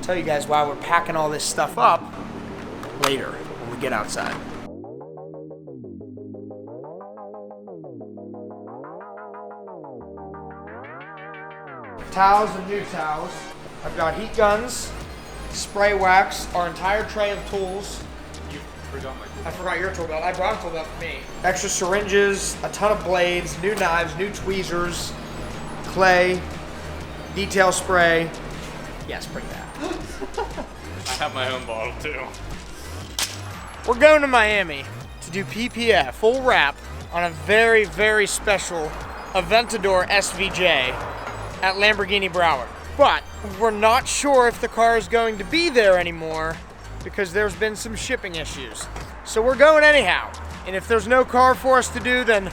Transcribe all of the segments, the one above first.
I'll tell you guys why we're packing all this stuff up later when we get outside. Towels and new towels. I've got heat guns, spray wax, our entire tray of tools. You forgot my tool. I forgot your tool belt. I brought a tool belt for me. Extra syringes, a ton of blades, new knives, new tweezers, clay, detail spray. Yes, bring that. I have my own bottle too. We're going to Miami to do PPF, full wrap, on a very, very special Aventador SVJ at Lamborghini Broward. But we're not sure if the car is going to be there anymore because there's been some shipping issues. So we're going anyhow. And if there's no car for us to do, then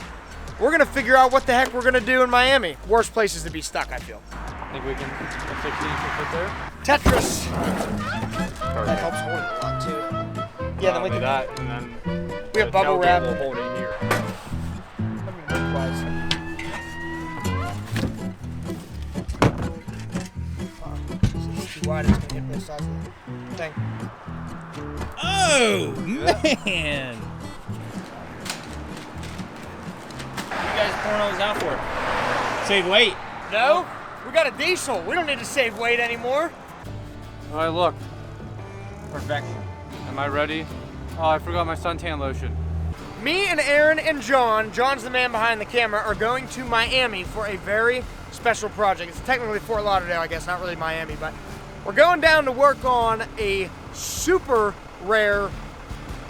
we're gonna figure out what the heck we're gonna do in Miami. Worst places to be stuck, I feel. Think we can fit there? Tetris. Perfect. That helps hold it a lot too. Yeah, then we can. That, and then We have bubble wrap. We'll hold it here. It's too wide, it's gonna hit both sides of the thing. Oh, man. What are you guys pouring all this out for? Save weight. No, we got a diesel. We don't need to save weight anymore. All right, look. Perfection. Am I ready? Oh, I forgot my suntan lotion. Me and Aaron and John's the man behind the camera, are going to Miami for a very special project. It's technically Fort Lauderdale, I guess, not really Miami, but we're going down to work on a super rare,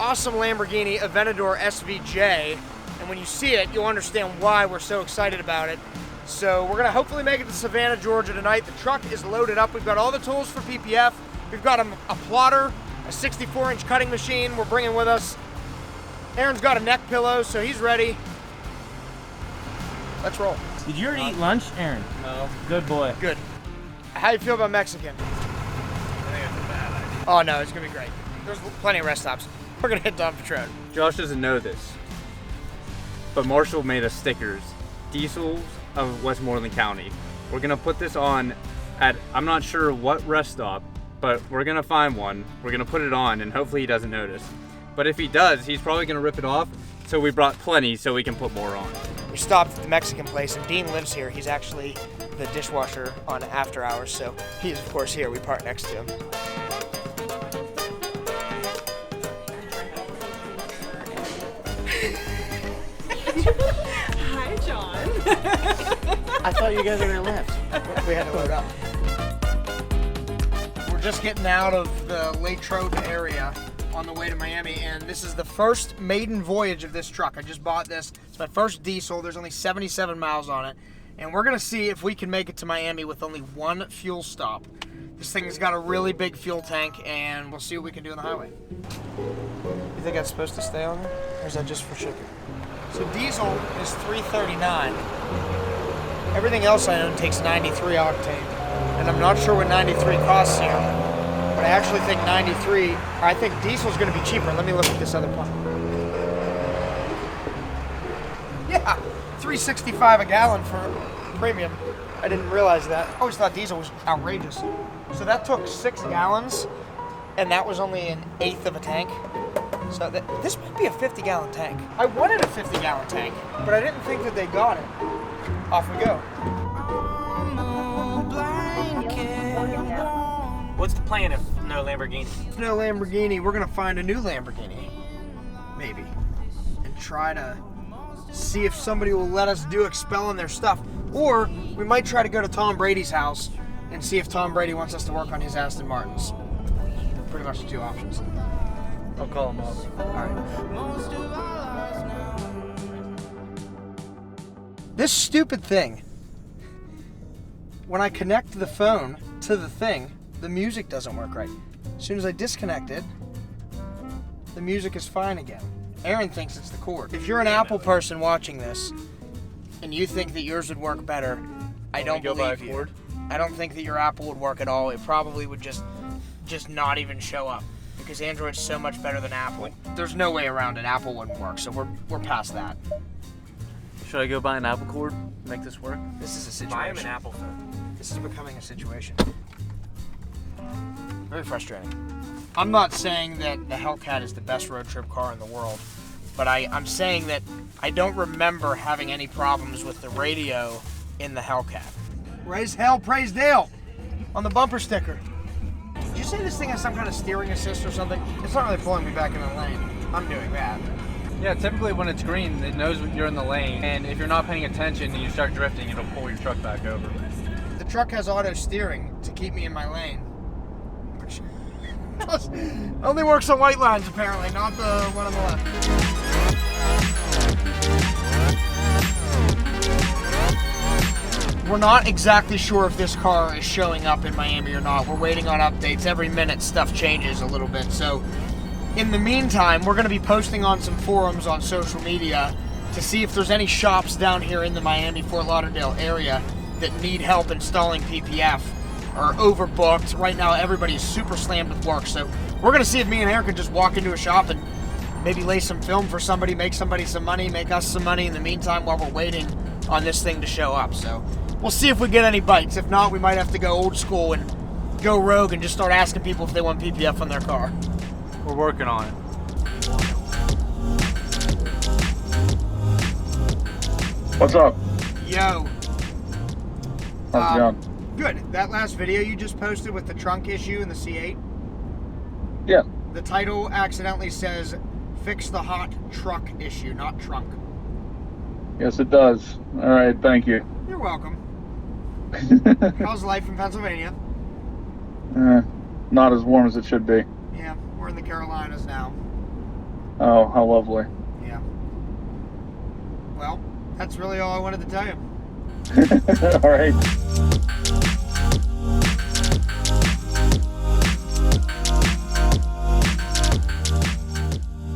awesome Lamborghini Aventador SVJ. And when you see it, you'll understand why we're so excited about it. So we're gonna hopefully make it to Savannah, Georgia tonight. The truck is loaded up. We've got all the tools for PPF. We've got a plotter, a 64-inch cutting machine we're bringing with us. Aaron's got a neck pillow, so he's ready. Let's roll. Did you already eat lunch, Aaron? No. Good boy. Good. How you feel about Mexican? I think it's a bad idea. Oh no, it's gonna be great. There's plenty of rest stops. We're gonna hit Don Patron. Josh doesn't know this, but Marshall made us stickers. Diesels of Westmoreland County. We're gonna put this on at, I'm not sure what rest stop, but we're gonna find one. We're gonna put it on and hopefully he doesn't notice. But if he does, he's probably gonna rip it off. So we brought plenty so we can put more on. We stopped at the Mexican place and Dean lives here. He's actually the dishwasher on after hours, so he's of course here. We park next to him. Hi, John. I thought you guys were gonna lift. We had to load up. We're just getting out of the Latrobe area on the way to Miami, and this is the first maiden voyage of this truck. I just bought this. It's my first diesel. There's only 77 miles on it, and we're gonna see if we can make it to Miami with only one fuel stop. This thing's got a really big fuel tank, and we'll see what we can do on the highway. You think that's supposed to stay on there, or is that just for shipping? So diesel is $3.39. Everything else I own takes 93 octane, and I'm not sure what 93 costs here, but I actually think 93, I think diesel's gonna be cheaper. Let me look at this other pump. Yeah, $3.65 a gallon for premium. I didn't realize that. I always thought diesel was outrageous. So that took 6 gallons, and that was only an eighth of a tank. So this might be a 50-gallon tank. I wanted a 50-gallon tank, but I didn't think that they got it. Off we go. What's the plan if no Lamborghini? If no Lamborghini, we're gonna find a new Lamborghini, maybe, and try to see if somebody will let us do XPEL on their stuff. Or we might try to go to Tom Brady's house and see if Tom Brady wants us to work on his Aston Martins. Pretty much the two options. I'll call him up. All right. This stupid thing, when I connect the phone to the thing, the music doesn't work right. As soon as I disconnect it, the music is fine again. Aaron thinks it's the cord. If you're an Apple person watching this, and you think that yours would work better, I don't believe you. I don't think that your Apple would work at all. It probably would just not even show up, because Android's so much better than Apple. There's no way around it. Apple wouldn't work, so we're past that. Should I go buy an Apple cord, make this work? This is a situation. Buy him an Apple phone. This is becoming a situation. Very frustrating. I'm not saying that the Hellcat is the best road trip car in the world, but I'm saying that I don't remember having any problems with the radio in the Hellcat. Raise hell, praise Dale on the bumper sticker. Did you say this thing has some kind of steering assist or something? It's not really pulling me back in the lane. I'm doing that. Yeah, typically when it's green, it knows you're in the lane, and if you're not paying attention and you start drifting, it'll pull your truck back over. The truck has auto steering to keep me in my lane. Which only works on white lines apparently, not the one on the left. We're not exactly sure if this car is showing up in Miami or not. We're waiting on updates. Every minute stuff changes a little bit. So in the meantime, we're going to be posting on some forums on social media to see if there's any shops down here in the Miami-Fort Lauderdale area that need help installing PPF or overbooked. Right now, everybody's super slammed with work. So we're going to see if me and Aaron can just walk into a shop and maybe lay some film for somebody, make somebody some money, make us some money in the meantime while we're waiting on this thing to show up. So we'll see if we get any bites. If not, we might have to go old school and go rogue and just start asking people if they want PPF on their car. We're working on it. What's up? Yo. How's it going? Good. That last video you just posted with the trunk issue in the C8, Yeah. the title accidentally says, fix the hot truck issue, not trunk. Yes, it does. All right, thank you. You're welcome. How's life in Pennsylvania? Not as warm as it should be. Yeah, we're in the Carolinas now. Oh, how lovely. Yeah. Well, that's really all I wanted to tell you. All right.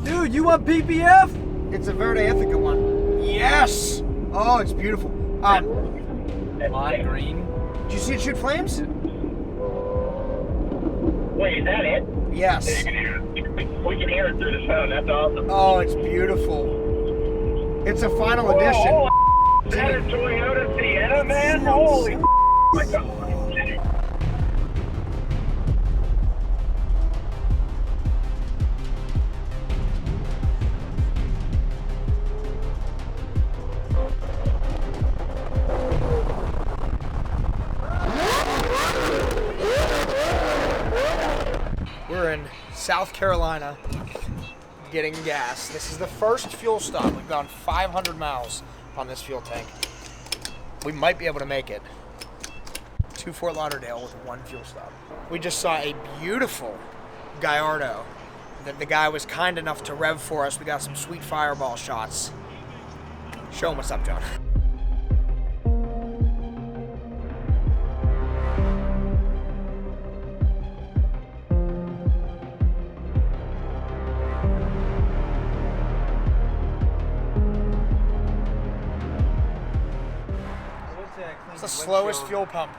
Dude, you want PPF? It's a Verde Ithaca one. Yes! Oh, it's beautiful. Lime green. Did you see it shoot flames? Wait, is that it? Yes. We can hear it through the phone. That's awesome. Oh, it's beautiful. It's a final edition. Oh, is that a Toyota Sienna, man? Holy my God. We're in South Carolina getting gas. This is the first fuel stop. We've gone 500 miles on this fuel tank. We might be able to make it to Fort Lauderdale with one fuel stop. We just saw a beautiful Gallardo that the guy was kind enough to rev for us. We got some sweet fireball shots. Show him what's up, John. It's the slowest fuel pump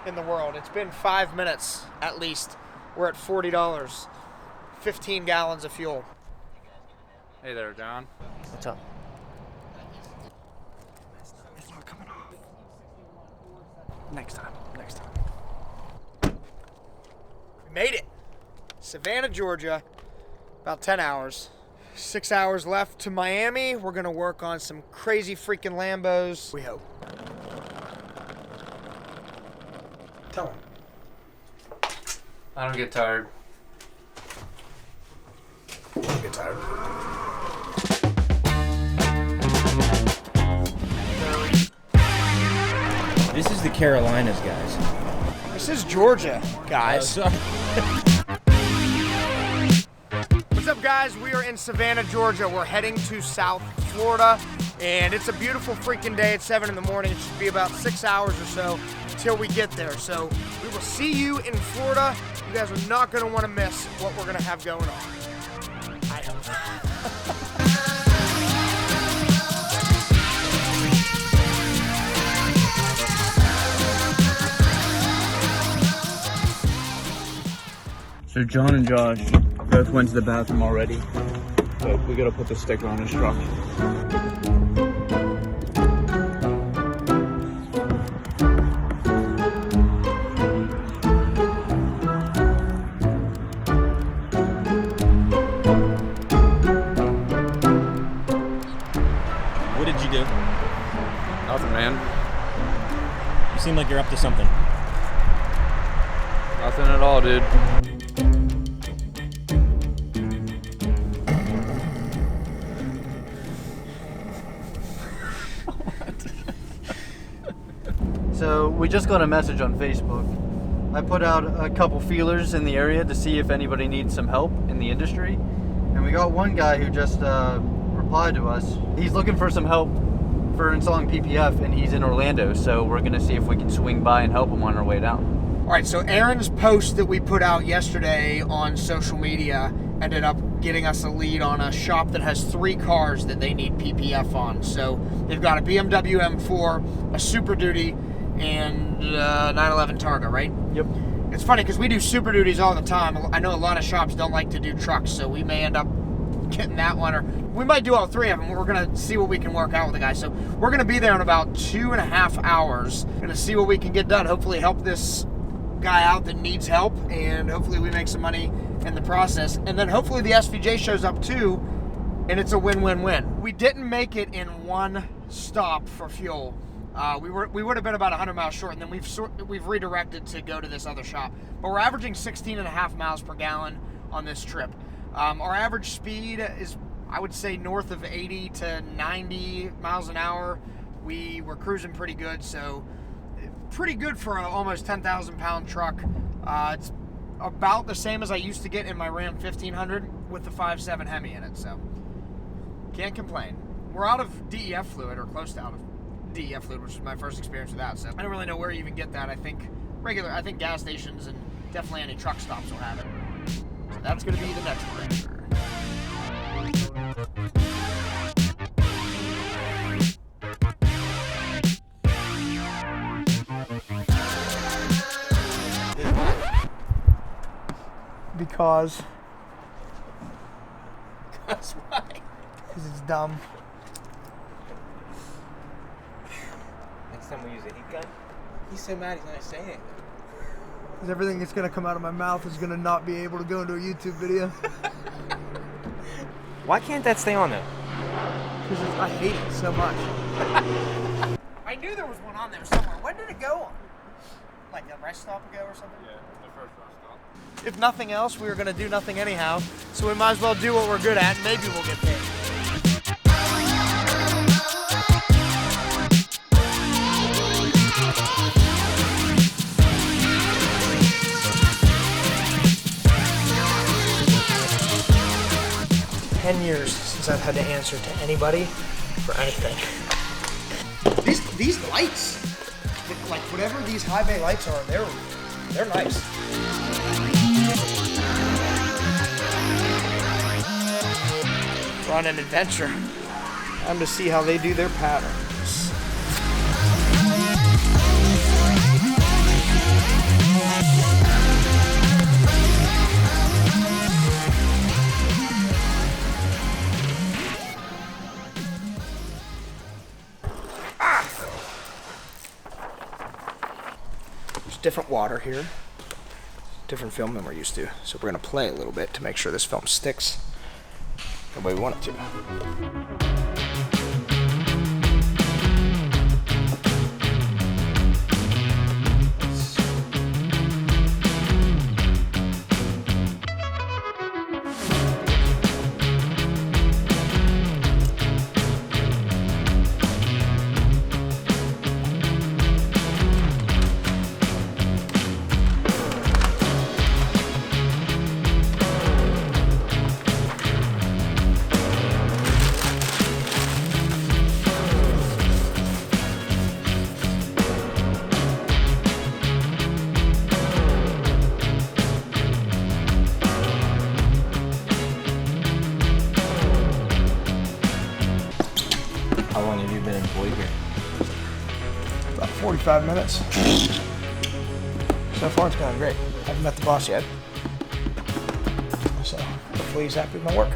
in the world. It's been 5 minutes at least. We're at $40. 15 gallons of fuel. Hey there, John. What's up? It's not coming off. Next time. We made it. Savannah, Georgia. About 10 hours. 6 hours left to Miami. We're gonna work on some crazy freaking Lambos. We hope. Tell him. I don't get tired. Don't get tired. This is the Carolinas, guys. This is Georgia, guys. What's up, guys? We are in Savannah, Georgia. We're heading to South Florida, and it's a beautiful freaking day. It's 7 in the morning. It should be about 6 hours or so till we get there. So we will see you in Florida. You guys are not going to want to miss what we're going to have going on. I hope. So John and Josh both went to the bathroom already, but we gotta put the sticker on his truck. seem like you're up to something. Nothing at all, dude. So we just got a message on Facebook. I put out a couple feelers in the area to see if anybody needs some help in the industry. And we got one guy who just replied to us. He's looking for some help for installing PPF, and he's in Orlando. So we're gonna see if we can swing by and help him on our way down. All right, so Aaron's post that we put out yesterday on social media ended up getting us a lead on a shop that has 3 cars that they need PPF on. So they've got a BMW M4, a Super Duty, and 911 Targa, right? Yep. It's funny because we do Super Duties all the time. I know a lot of shops don't like to do trucks, so we may end up getting that one, or we might do all 3 of them. We're gonna see what we can work out with the guy. So we're gonna be there in about 2.5 hours. Gonna see what we can get done. Hopefully help this guy out that needs help, and hopefully we make some money in the process. And then hopefully the SVJ shows up too, and it's a win-win-win. We didn't make it in one stop for fuel. We would have been about 100 miles short, and then we've redirected to go to this other shop. But we're averaging 16.5 miles per gallon on this trip. Our average speed is, I would say, north of 80 to 90 miles an hour. We were cruising pretty good, so pretty good for an almost 10,000 pound truck. It's about the same as I used to get in my Ram 1500 with the 5.7 Hemi in it, so can't complain. We're out of DEF fluid, or close to out of DEF fluid, which is my first experience with that, so I don't really know where you even get that. I think gas stations and definitely any truck stops will have it. So that's going to be the next adventure. Because why? Because it's dumb. Next time we use a heat gun, he's so mad he's not saying anything. Because everything that's going to come out of my mouth is going to not be able to go into a YouTube video. Why can't that stay on though? Because I hate it so much. I knew there was one on there somewhere. When did it go on? Like the rest stop ago or something? Yeah, the first rest stop. If nothing else, we were going to do nothing anyhow, so we might as well do what we're good at, and maybe we'll get paid. 10 years since I've had to answer to anybody for anything. These lights, like whatever these high bay lights are, they're nice. We're on an adventure. Time to see how they do their patterns. There's different water here. Different film than we're used to. So we're gonna play a little bit to make sure this film sticks the way we want it to. How long have you been employed here? About 45 minutes. So far it's going great. I haven't met the boss yet. So hopefully he's happy with my work.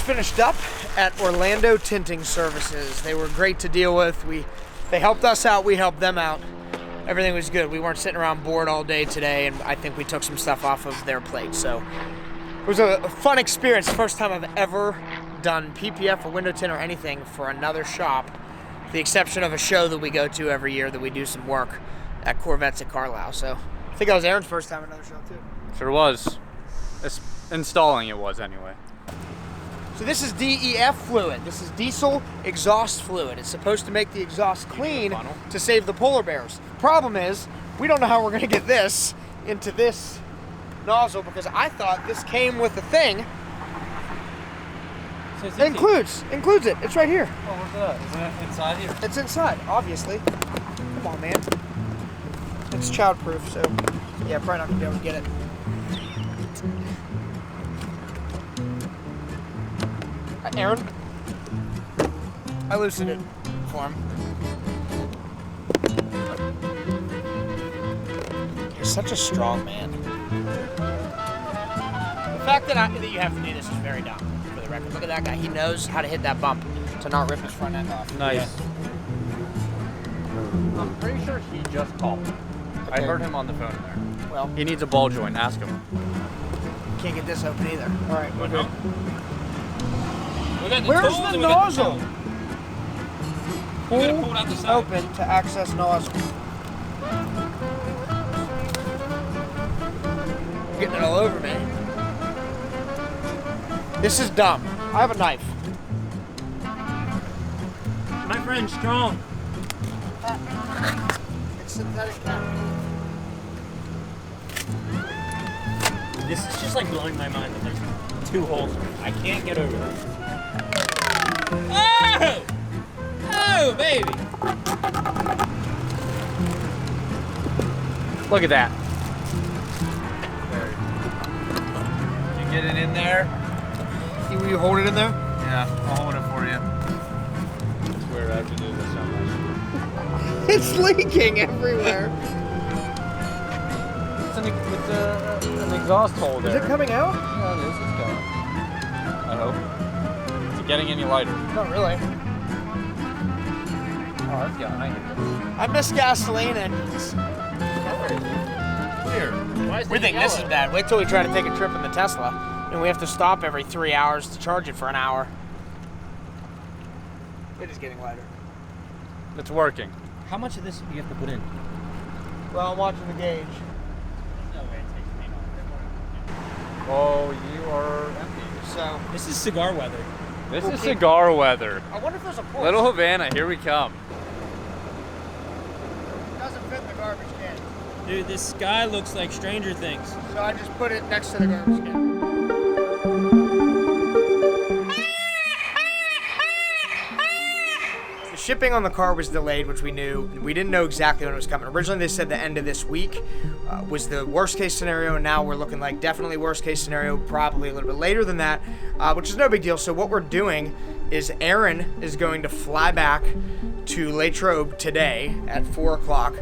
finished up at Orlando Tinting Services. They were great to deal with. They helped us out, we helped them out. Everything was good. We weren't sitting around bored all day today, and I think we took some stuff off of their plate. So it was a fun experience. First time I've ever done PPF or window tint or anything for another shop, with the exception of a show that we go to every year that we do some work at Corvettes at Carlisle. So I think that was Aaron's first time at another shop too. Sure was. Installing it was anyway. So this is DEF fluid. This is diesel exhaust fluid. It's supposed to make the exhaust clean to save the polar bears. Problem is, we don't know how we're gonna get this into this nozzle because I thought this came with the thing. So it's It includes it. It's right here. Oh, what's that? Isn't it inside here? It's inside, obviously. Come on, man. It's child-proof, so yeah, probably not gonna be able to get it. Aaron, I loosened it for him. You're such a strong man. The fact that you have to do this is very dumb, for the record. Look at that guy. He knows how to hit that bump to not rip his front end off. Nice. I'm pretty sure he just called. I Okay. heard him on the phone there. Well, He needs a ball joint. Ask him. can't get this open either. All right, we're good. We got the Where's tools the and we got the nozzle? tools. We gotta pull it out the side. Open to access nozzle. Getting it all over me. This is dumb. I have a knife. My friend, strong. It's synthetic cap. This is just like blowing my mind that there's 2 holes. I can't get over this. Oh! Oh, baby! Look at that. You get it in there? Will you hold it in there? Yeah, I'll hold it for you. It's weird I have to do this so much. It's leaking everywhere. It's an exhaust hole Is there. it coming out? Yeah, it is. It's going. I hope. Is it getting any lighter? Not really. Oh, it's going. I miss gasoline engines. Weird. Why is We it think this is yellow? bad. Wait till we try to take a trip in the Tesla, and we have to stop every 3 hours to charge it for an hour. It is getting lighter. It's working. How much of this do you have to put in? Well, I'm watching the gauge. No way it takes me Oh, you are empty. So, This is cigar weather. This We'll is keep- cigar weather. I wonder if there's a Porsche. Little Havana, here we come. Doesn't fit in the garbage can. Dude, this sky looks like Stranger Things. So I just put it next to the garbage can. The shipping on the car was delayed, which we knew. We didn't know exactly when it was coming. Originally, they said the end of this week was the worst case scenario, and now we're looking like definitely worst case scenario, probably a little bit later than that, which is no big deal. So what we're doing is Aaron is going to fly back to Latrobe today at 4 o'clock.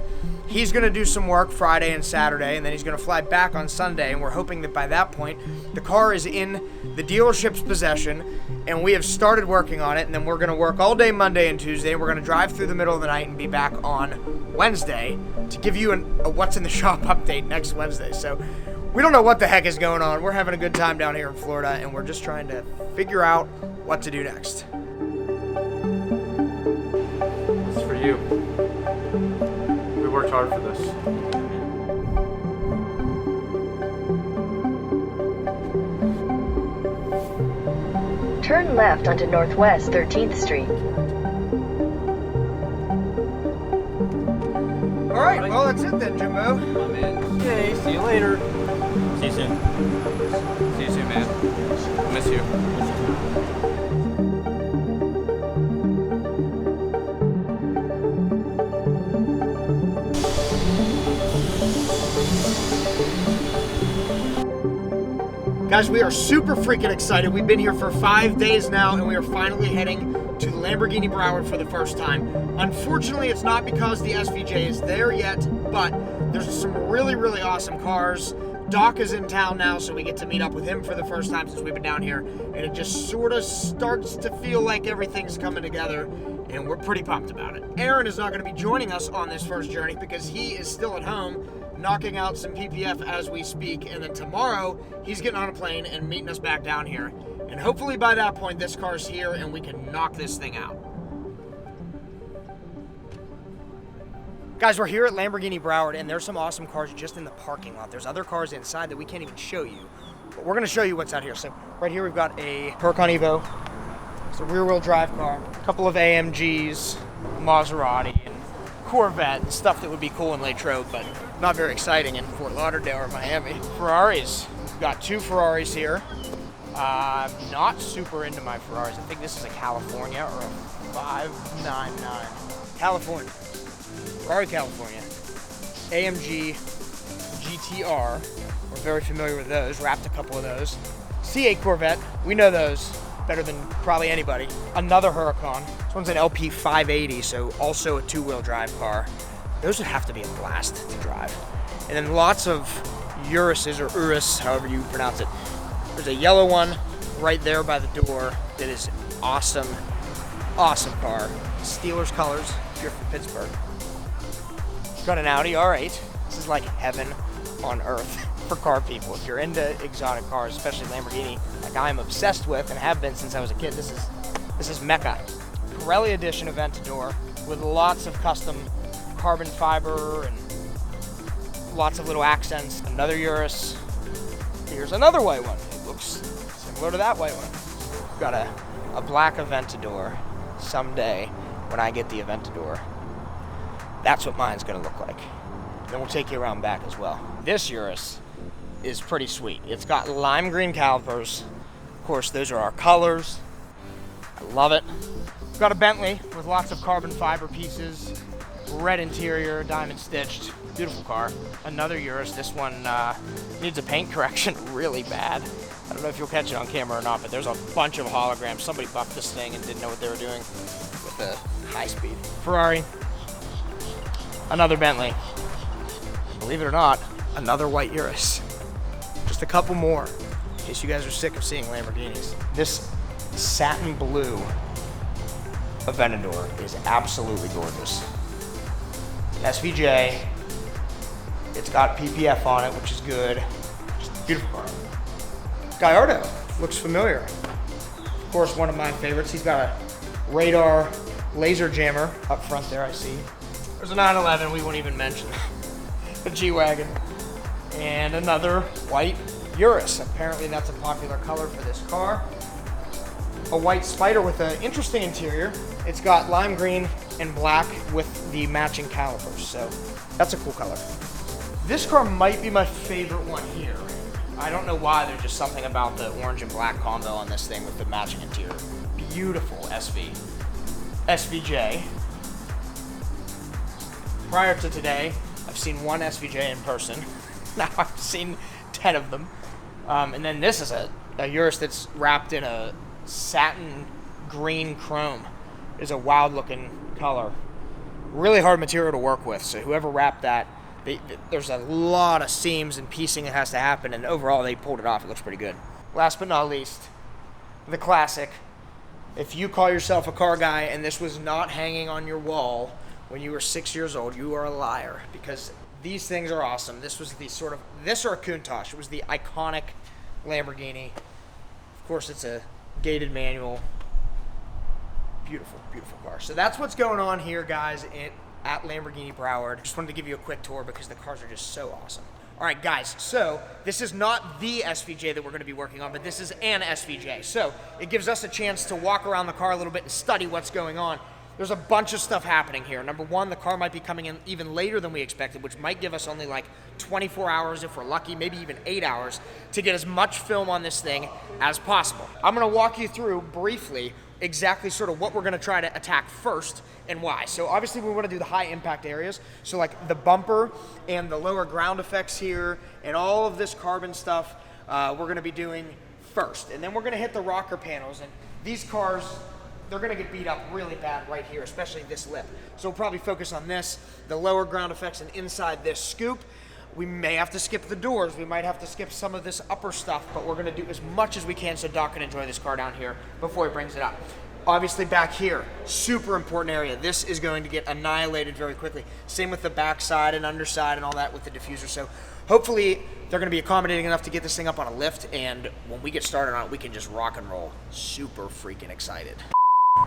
He's going to do some work Friday and Saturday, and then he's going to fly back on Sunday, and we're hoping that by that point, the car is in the dealership's possession, and we have started working on it, and then we're going to work all day Monday and Tuesday. We're going to drive through the middle of the night and be back on Wednesday to give you a what's in the shop update next Wednesday. So we don't know what the heck is going on. We're having a good time down here in Florida, and we're just trying to figure out what to do next. It's for you. We worked hard for this. Turn left onto Northwest 13th Street. All right, well, that's it then, Jimbo. My man. Yay, see you later. See you soon. See you soon, man. I miss you. Guys, we are super freaking excited. We've been here for 5 days now, and we are finally heading to Lamborghini Broward for the first time. Unfortunately, it's not because the SVJ is there yet, but there's some really, really awesome cars Doc is in town now, so we get to meet up with him for the first time since we've been down here, and it just sort of starts to feel like everything's coming together, and we're pretty pumped about it. Aaron is not going to be joining us on this first journey because he is still at home knocking out some PPF as we speak, and then tomorrow he's getting on a plane and meeting us back down here, and hopefully by that point this car's here and we can knock this thing out. Guys, we're here at Lamborghini Broward, and there's some awesome cars just in the parking lot. There's other cars inside that we can't even show you, but we're gonna show you what's out here. So right here we've got a Huracan Evo. It's a rear-wheel drive car. A couple of AMGs, Maserati, and Corvette, and stuff that would be cool in Latrobe, but not very exciting in Fort Lauderdale or Miami. Ferraris. We've got two Ferraris here. I'm not super into my Ferraris. I think this is a California or a 599. California. Ferrari California, AMG GTR, we're very familiar with those, wrapped a couple of those. C8 Corvette, we know those better than probably anybody. Another Huracan, this one's an LP 580, so also a two-wheel drive car. Those would have to be a blast to drive. And then lots of Uruses, or Urus, however you pronounce it. There's a yellow one right there by the door that is awesome, awesome car. Steelers colors, if you're from Pittsburgh. Got an Audi R8. This is like heaven on earth for car people. If you're into exotic cars, especially Lamborghini, like I'm obsessed with and have been since I was a kid, this is Mecca. Pirelli edition Aventador with lots of custom carbon fiber and lots of little accents. Another Urus. Here's another white one. It looks similar to that white one. Got a black Aventador someday when I get the Aventador. That's what mine's gonna look like. Then we'll take you around back as well. This Urus is pretty sweet. It's got lime green calipers. Of course, those are our colors. I love it. We've got a Bentley with lots of carbon fiber pieces, red interior, diamond stitched. Beautiful car. Another Urus. This one needs a paint correction really bad. I don't know if you'll catch it on camera or not, but there's a bunch of holograms. Somebody buffed this thing and didn't know what they were doing with the high speed. Ferrari. Another Bentley. Believe it or not, another white Urus. Just a couple more, in case you guys are sick of seeing Lamborghinis. This satin blue Aventador is absolutely gorgeous. SVJ. It's got PPF on it, which is good. Just a beautiful car. Gallardo looks familiar. Of course, one of my favorites. He's got a radar laser jammer up front there, I see. There's a 911, we won't even mention. A G-Wagon. And another white Urus. Apparently that's a popular color for this car. A white Spider with an interesting interior. It's got lime green and black with the matching calipers, so that's a cool color. This car might be my favorite one here. I don't know why, there's just something about the orange and black combo on this thing with the matching interior. Beautiful SVJ. Prior to today, I've seen one SVJ in person. Now I've seen 10 of them. And then this is a Urus that's wrapped in a satin green chrome. It's a wild looking color. Really hard material to work with, so whoever wrapped that, there's a lot of seams and piecing that has to happen, and overall they pulled it off. It looks pretty good. Last but not least, the classic. If you call yourself a car guy and this was not hanging on your wall when you were 6 years old, you are a liar, because these things are awesome. This was the sort of, this or a Countach, it was the iconic Lamborghini. Of course, it's a gated manual. Beautiful, beautiful car. So that's what's going on here, guys, at Lamborghini Broward. Just wanted to give you a quick tour because the cars are just so awesome. All right, guys, so this is not the SVJ that we're going to be working on, but this is an SVJ. So it gives us a chance to walk around the car a little bit and study what's going on. There's a bunch of stuff happening here. Number one, the car might be coming in even later than we expected, which might give us only like 24 hours if we're lucky, maybe even 8 hours, to get as much film on this thing as possible. I'm gonna walk you through briefly exactly sort of what we're gonna try to attack first and why. So obviously we wanna do the high impact areas. So like the bumper and the lower ground effects here and all of this carbon stuff, we're gonna be doing first. And then we're gonna hit the rocker panels, and these cars, they're gonna get beat up really bad right here, especially this lip. So we'll probably focus on this, the lower ground effects, and inside this scoop. We may have to skip the doors. We might have to skip some of this upper stuff, but we're gonna do as much as we can so Doc can enjoy this car down here before he brings it up. Obviously back here, super important area. This is going to get annihilated very quickly. Same with the backside and underside and all that with the diffuser. So hopefully they're gonna be accommodating enough to get this thing up on a lift, and when we get started on it, we can just rock and roll. Super freaking excited.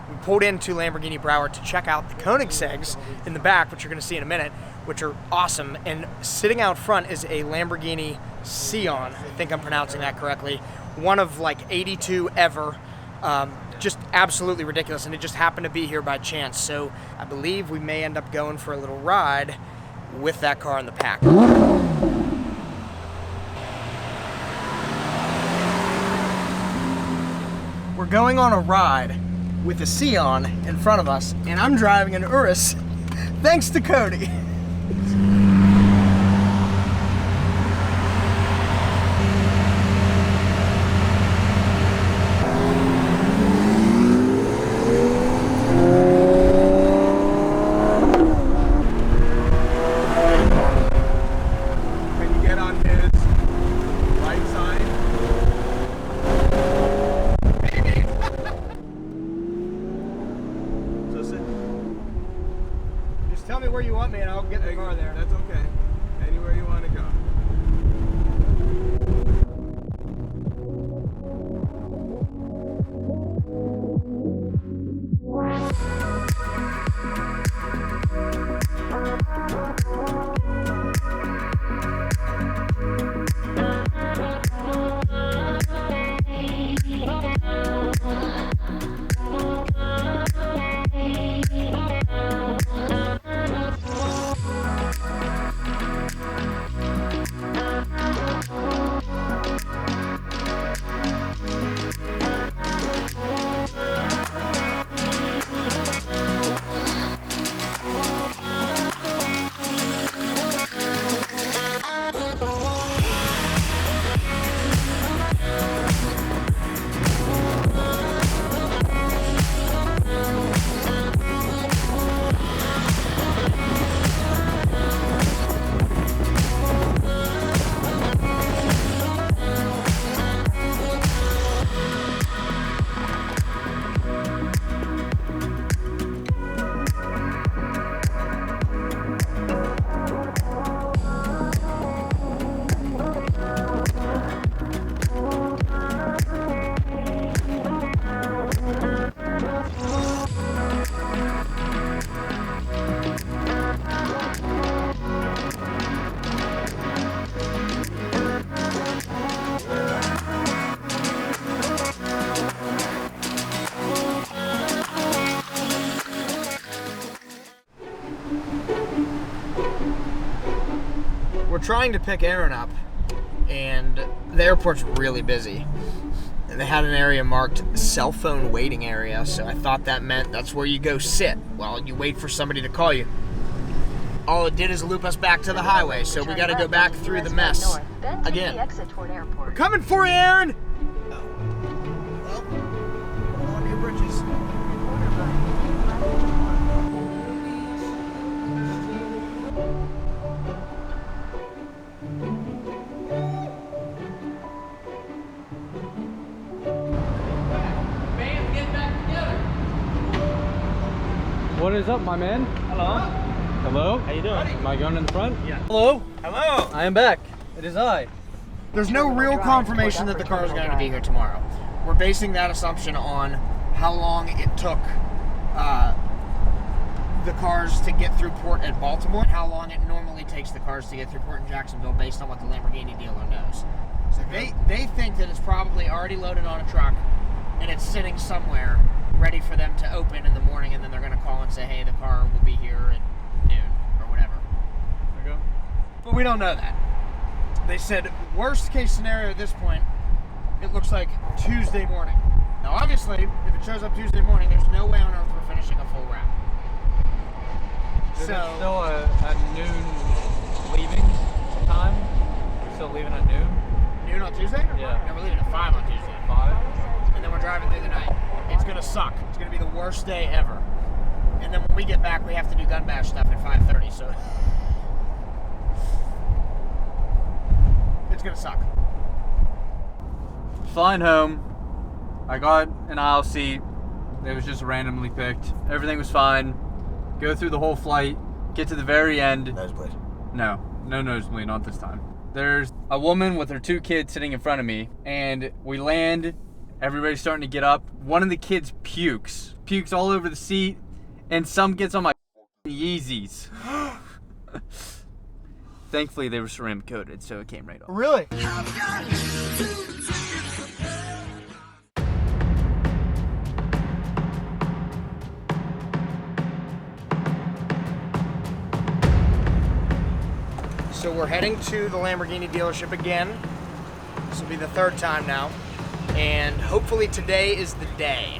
We pulled into Lamborghini Broward to check out the Koenigsegg's in the back, which you're gonna see in a minute, which are awesome. And sitting out front is a Lamborghini Sion. I think I'm pronouncing that correctly. One of like 82 ever. Just absolutely ridiculous, and it just happened to be here by chance. So I believe we may end up going for a little ride with that car in the pack. We're going on a ride with a Sion in front of us, and I'm driving an Urus, thanks to Cody. Tell me where you want me and I'll get the car there. That's okay. Anywhere you want to go. Trying to pick Aaron up, and the airport's really busy. And they had an area marked cell phone waiting area, so I thought that meant that's where you go sit while you wait for somebody to call you. All it did is loop us back to the highway, so we gotta go back through the mess again. We're coming for you, Aaron! Oh. Well, on your bridges. What is up, my man? Hello. Hello? How you doing? Am I going in the front? Yeah. Hello? Hello. I am back. It is I. There's no real confirmation that the car is going to be here tomorrow. We're basing that assumption on how long it took the cars to get through port at Baltimore, and how long it normally takes the cars to get through port in Jacksonville based on what the Lamborghini dealer knows. So they think that it's probably already loaded on a truck and it's sitting somewhere ready for them to open in the morning, and then they're going to call and say, hey, the car will be here at noon or whatever. Okay. But we don't know that. They said worst case scenario at this point, it looks like Tuesday morning. Now obviously, if it shows up Tuesday morning, there's no way on earth we're finishing a full wrap. Is So it still a noon leaving time? We're still leaving at noon? noon on Tuesday? Yeah. No, we're leaving at 5 on Tuesday. 5? And then we're driving through the night. It's gonna suck. It's gonna be the worst day ever. And then when we get back, we have to do gun bash stuff at 5:30. So It's gonna suck. Flying home, I got an aisle seat. It was just randomly picked. Everything was fine. Go through the whole flight, get to the very end. Nosebleed. No nosebleed, not this time. There's a woman with her 2 kids sitting in front of me, and we land. Everybody's starting to get up. One of the kids pukes all over the seat, and some gets on my Yeezys. Thankfully, they were ceramic coated, so it came right off. Really? So we're heading to the Lamborghini dealership again. This will be the 3rd time now. And hopefully today is the day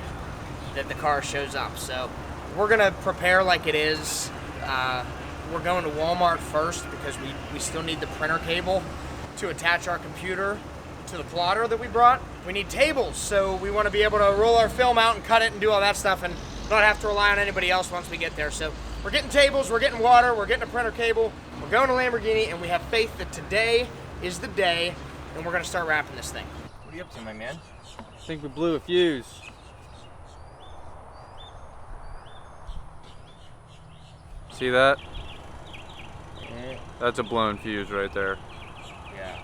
that the car shows up. So we're gonna prepare like it is. We're going to Walmart first because we still need the printer cable to attach our computer to the plotter that we brought. We need tables, so we want to be able to roll our film out and cut it and do all that stuff and not have to rely on anybody else once we get there. So we're getting tables, we're getting water, we're getting a printer cable, we're going to Lamborghini, and we have faith that today is the day and we're gonna start wrapping this thing. What are you up to, my man? I think we blew a fuse. See that? That's a blown fuse right there. Yeah.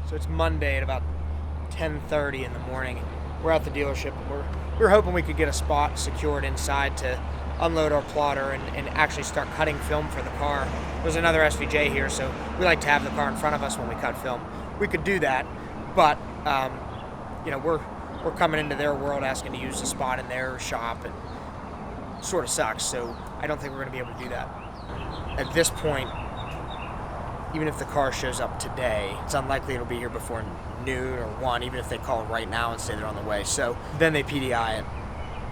So it's Monday at about 10:30 in the morning. We're at the dealership and we're hoping we could get a spot secured inside to unload our plotter and actually start cutting film for the car. There's another SVJ here, so we like to have the car in front of us when we cut film. We could do that, but you know, we're coming into their world asking to use the spot in their shop, and sort of sucks, so I don't think we're gonna be able to do that. At this point, even if the car shows up today, it's unlikely it'll be here before noon or 1, even if they call right now and say they're on the way. So then they PDI it,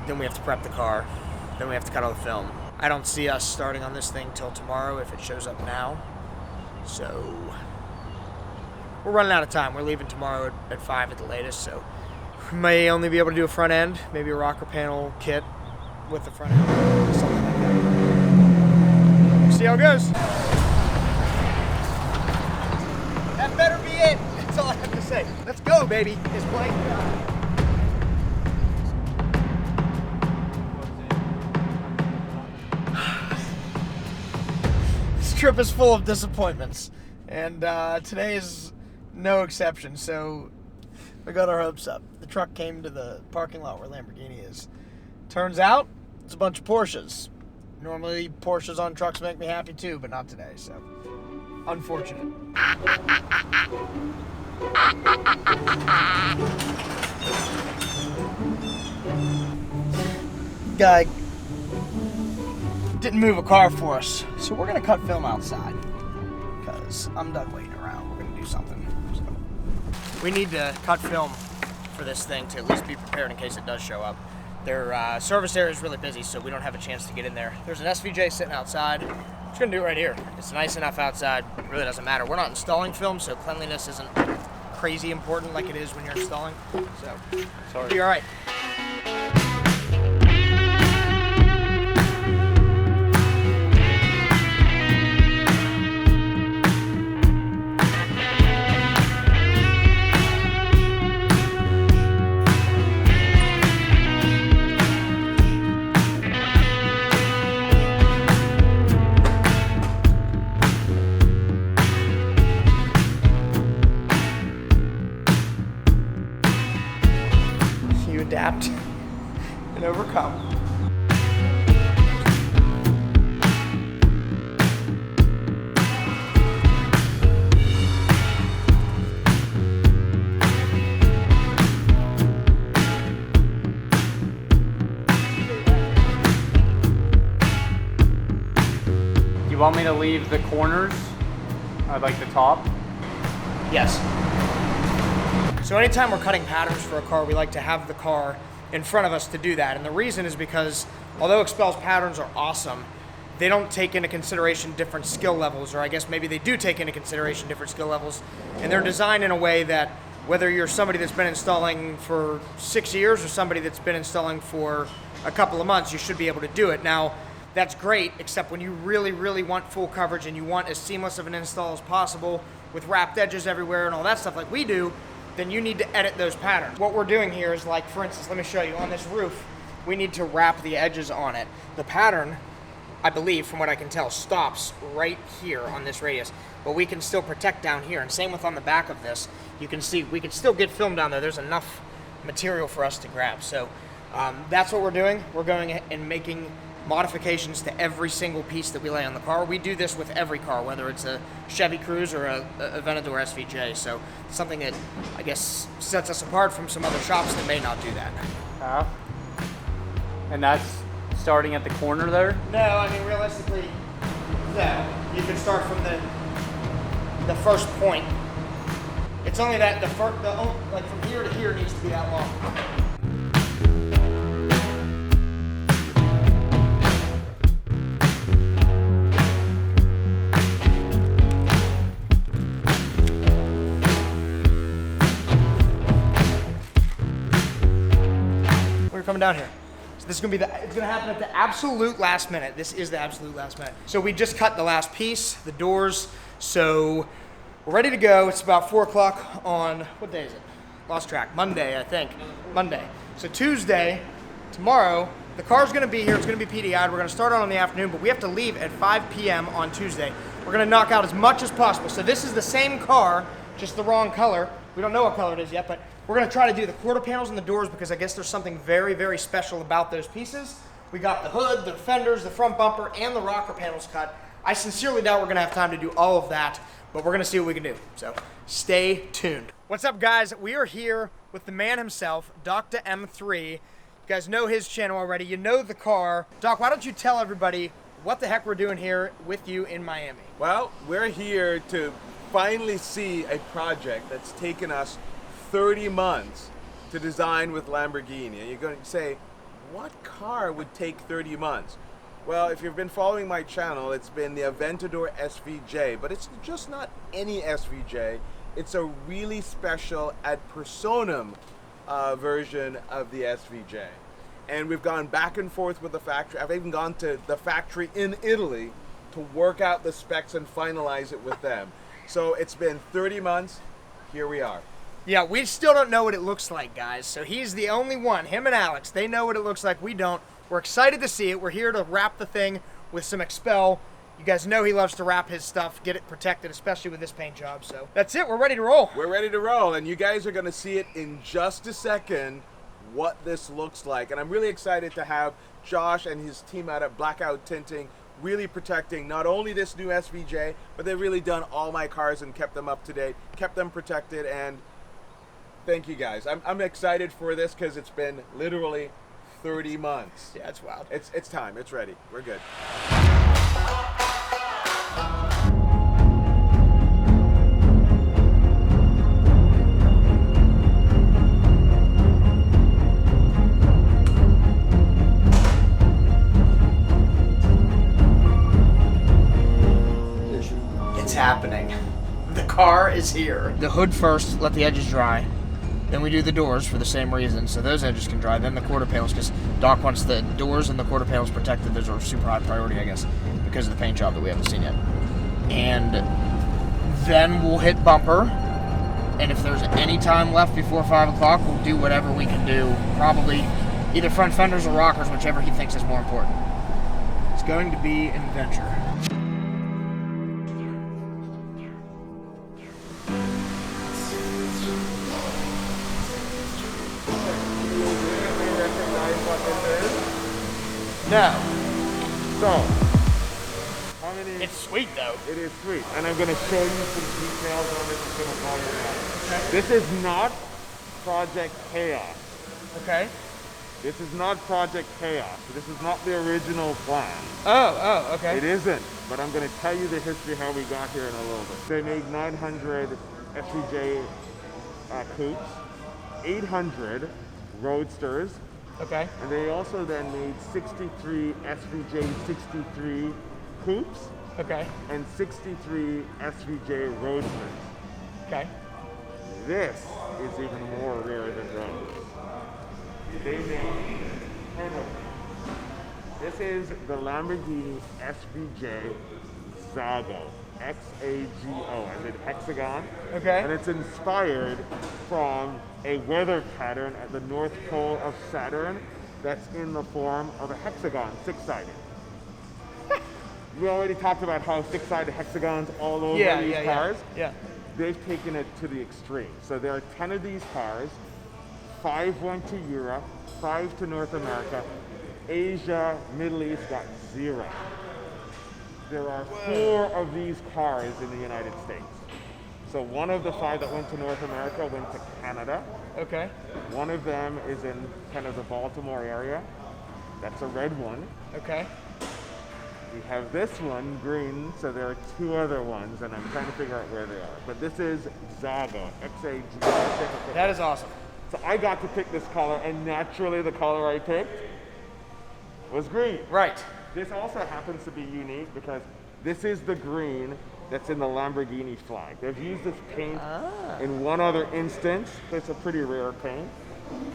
then we have to prep the car, then we have to cut all the film. I don't see us starting on this thing till tomorrow if it shows up now. So we're running out of time. We're leaving tomorrow at 5 at the latest, so we may only be able to do a front end, maybe a rocker panel kit with the front end, something like that. See how it goes. That better be it. That's all I have to say. Let's go, baby. It's Blake. This trip is full of disappointments, and today is no exception. So we got our hopes up. The truck came to the parking lot where Lamborghini is. Turns out it's a bunch of Porsches. Normally Porsches on trucks make me happy too, but not today, so unfortunate. Guy didn't move a car for us, so we're gonna cut film outside because I'm done waiting around. We're gonna do something. So we need to cut film for this thing to at least be prepared in case it does show up. Their service area is really busy, so we don't have a chance to get in there. There's an SVJ sitting outside. I'm just gonna do it right here. It's nice enough outside. It really doesn't matter. We're not installing film, so cleanliness isn't crazy important like it is when you're installing. So, it'll be all right. Adapt and overcome. You want me to leave the corners, like the top? Yes. So anytime we're cutting patterns for a car, we like to have the car in front of us to do that. And the reason is because although XPEL's patterns are awesome, they don't take into consideration different skill levels, or I guess maybe they do take into consideration different skill levels. And they're designed in a way that whether you're somebody that's been installing for 6 years or somebody that's been installing for a couple of months, you should be able to do it. Now, that's great, except when you really, really want full coverage and you want as seamless of an install as possible with wrapped edges everywhere and all that stuff like we do, then you need to edit those patterns. What we're doing here is, like, for instance, let me show you, on this roof, we need to wrap the edges on it. The pattern, I believe, from what I can tell, stops right here on this radius, but we can still protect down here, and same with on the back of this. You can see we can still get film down there. There's enough material for us to grab. So that's what we're doing. We're going and making modifications to every single piece that we lay on the car. We do this with every car, whether it's a Chevy Cruze or a Aventador SVJ. So it's something that, I guess, sets us apart from some other shops that may not do that. And that's starting at the corner there? No, I mean, realistically, no. You can start from the first point. It's only that like from here to here needs to be that long. We're coming down here. This is gonna be it's gonna happen at the absolute last minute. This is the absolute last minute. So we just cut the last piece, the doors. So we're ready to go. It's about 4 o'clock on, what day is it? Lost track. Monday, I think. Monday. So Tuesday, tomorrow, the car's gonna be here. It's gonna be PDI'd. We're gonna start on in the afternoon, but we have to leave at 5 p.m. on Tuesday. We're gonna knock out as much as possible. So this is the same car, just the wrong color. We don't know what color it is yet, but we're gonna try to do the quarter panels and the doors because I guess there's something very, very special about those pieces. We got the hood, the fenders, the front bumper, and the rocker panels cut. I sincerely doubt we're gonna have time to do all of that, but we're gonna see what we can do. So stay tuned. What's up, guys? We are here with the man himself, Dr. M3. You guys know his channel already. You know the car. Doc, why don't you tell everybody what the heck we're doing here with you in Miami? Well, we're here to finally see a project that's taken us 30 months to design with Lamborghini. And you're going to say, what car would take 30 months? Well, if you've been following my channel, it's been the Aventador SVJ, but it's just not any SVJ. It's a really special ad personam version of the SVJ. And we've gone back and forth with the factory. I've even gone to the factory in Italy to work out the specs and finalize it with them. So it's been 30 months, here we are. Yeah, we still don't know what it looks like, guys. So he's the only one, him and Alex, they know what it looks like, we don't. We're excited to see it. We're here to wrap the thing with some XPEL. You guys know he loves to wrap his stuff, get it protected, especially with this paint job. So that's it, we're ready to roll. We're ready to roll, and you guys are gonna see it in just a second, what this looks like. And I'm really excited to have Josh and his team out at Blackout Tinting really protecting not only this new SVJ, but they've really done all my cars and kept them up to date, kept them protected, and thank you guys. I'm excited for this because it's been literally 30 months. Yeah, it's wild. It's time, it's ready, we're good. It's happening. The car is here. The hood first, let the edges dry. Then we do the doors for the same reason, so those edges can dry. Then the quarter panels, because Doc wants the doors and the quarter panels protected. Those are super high priority, I guess, because of the paint job that we haven't seen yet. And then we'll hit bumper. And if there's any time left before 5 o'clock, we'll do whatever we can do. Probably either front fenders or rockers, whichever he thinks is more important. It's going to be an adventure. No. So, how many? It's sweet though. It is sweet, and I'm going to show you some details on this. It's going to blow your mind. Okay. This is not Project Chaos. Okay. This is not Project Chaos. This is not the original plan. Oh, okay. It isn't, but I'm going to tell you the history how we got here in a little bit. They made 900 SVJ coupes, 800 roadsters. Okay. And they also then made 63 SVJ 63 coupes. Okay. And 63 SVJ roadsters. Okay. This is even more rare than those. They made 10 of them. This is the Lamborghini SVJ Xago. X-A-G-O, as in hexagon. Okay. And it's inspired from a weather pattern at the North Pole of Saturn that's in the form of a hexagon, six-sided. We already talked about how six-sided hexagons all over these cars. Yeah. They've taken it to the extreme. So there are 10 of these cars. 5 went to Europe, 5 to North America. Asia, Middle East got 0. There are 4 of these cars in the United States. So one of the 5 that went to North America went to Canada. Okay. One of them is in kind of the Baltimore area. That's a red one. Okay. We have this one, green, so there are 2 other ones, and I'm trying to figure out where they are. But this is Xago, X-A-G-O. That is awesome. So I got to pick this color, and naturally the color I picked was green. Right. This also happens to be unique because this is the green that's in the Lamborghini flag. They've used this paint in one other instance. It's a pretty rare paint.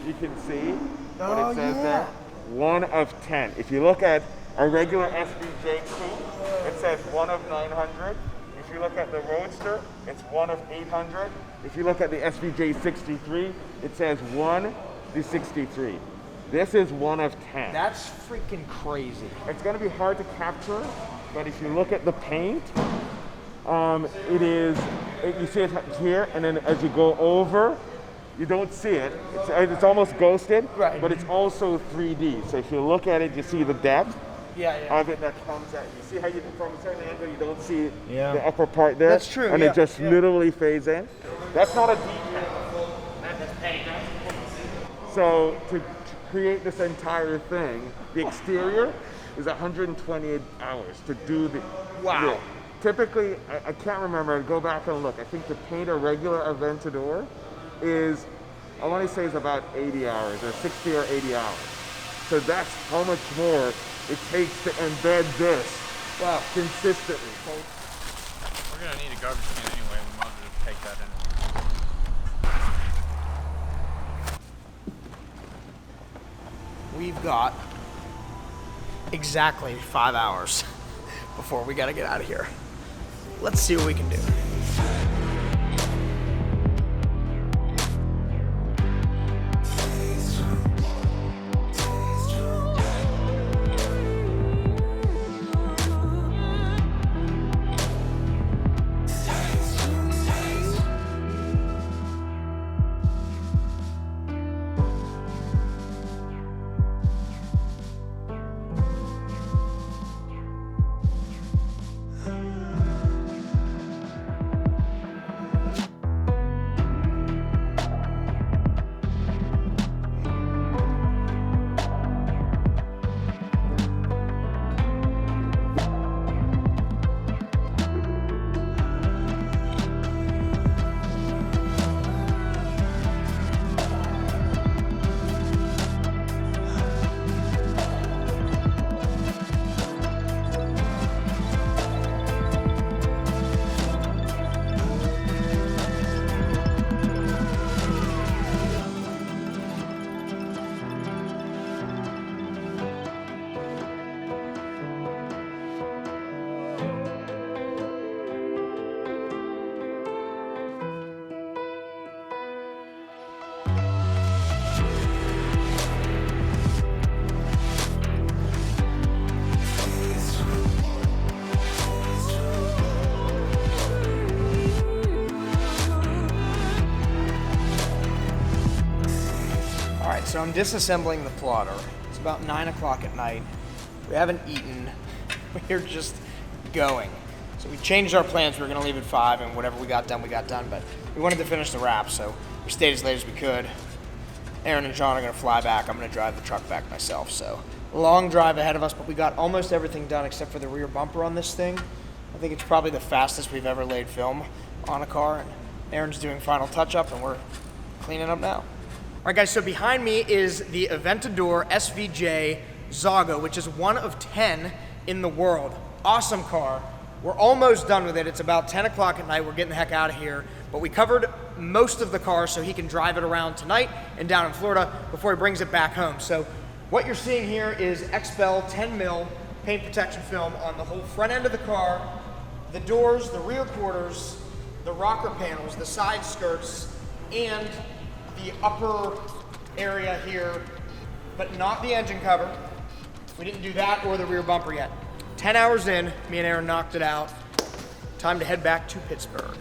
You can see what it says there. 1 of 10. If you look at a regular SVJ coupe, it says 1 of 900. If you look at the Roadster, it's 1 of 800. If you look at the SVJ 63, it says 1 to 63. This is 1 of 10. That's freaking crazy. It's going to be hard to capture, but if you look at the paint, you see it here, and then as you go over, you don't see it. It's almost ghosted, right. But it's also 3D. So if you look at it, you see the depth of it that comes at you. See how you from a certain angle, you don't see the upper part there? That's true, And it just literally fades in. That's not a detail. That's paint. So to create this entire thing, the exterior is 128 hours to do the. Wow. Typically, I can't remember. I'd go back and look. I think to paint a regular Aventador is, I want to say, is about 80 hours or 60 or 80 hours. So that's how much more it takes to embed this consistently. We're gonna need a garbage can anyway. We might as well just take that in. We've got exactly 5 hours before we gotta get out of here. Let's see what we can do. So I'm disassembling the plotter. It's about 9 o'clock at night. We haven't eaten. We're just going. So we changed our plans. We were gonna leave at 5 and whatever we got done, but we wanted to finish the wrap, so we stayed as late as we could. Aaron and John are gonna fly back. I'm gonna drive the truck back myself. So long drive ahead of us, but we got almost everything done except for the rear bumper on this thing. I think it's probably the fastest we've ever laid film on a car. And Aaron's doing final touch up and we're cleaning up now. All right guys, so behind me is the Aventador SVJ Xago, which is 1 of 10 in the world. Awesome car. We're almost done with it. It's about 10 o'clock at night. We're getting the heck out of here. But we covered most of the car so he can drive it around tonight and down in Florida before he brings it back home. So What you're seeing here is XPEL 10 mil paint protection film on the whole front end of the car, the doors, the rear quarters, the rocker panels, the side skirts, and the upper area here, but not the engine cover. We didn't do that or the rear bumper yet. 10 hours in, me and Aaron knocked it out. Time to head back to Pittsburgh.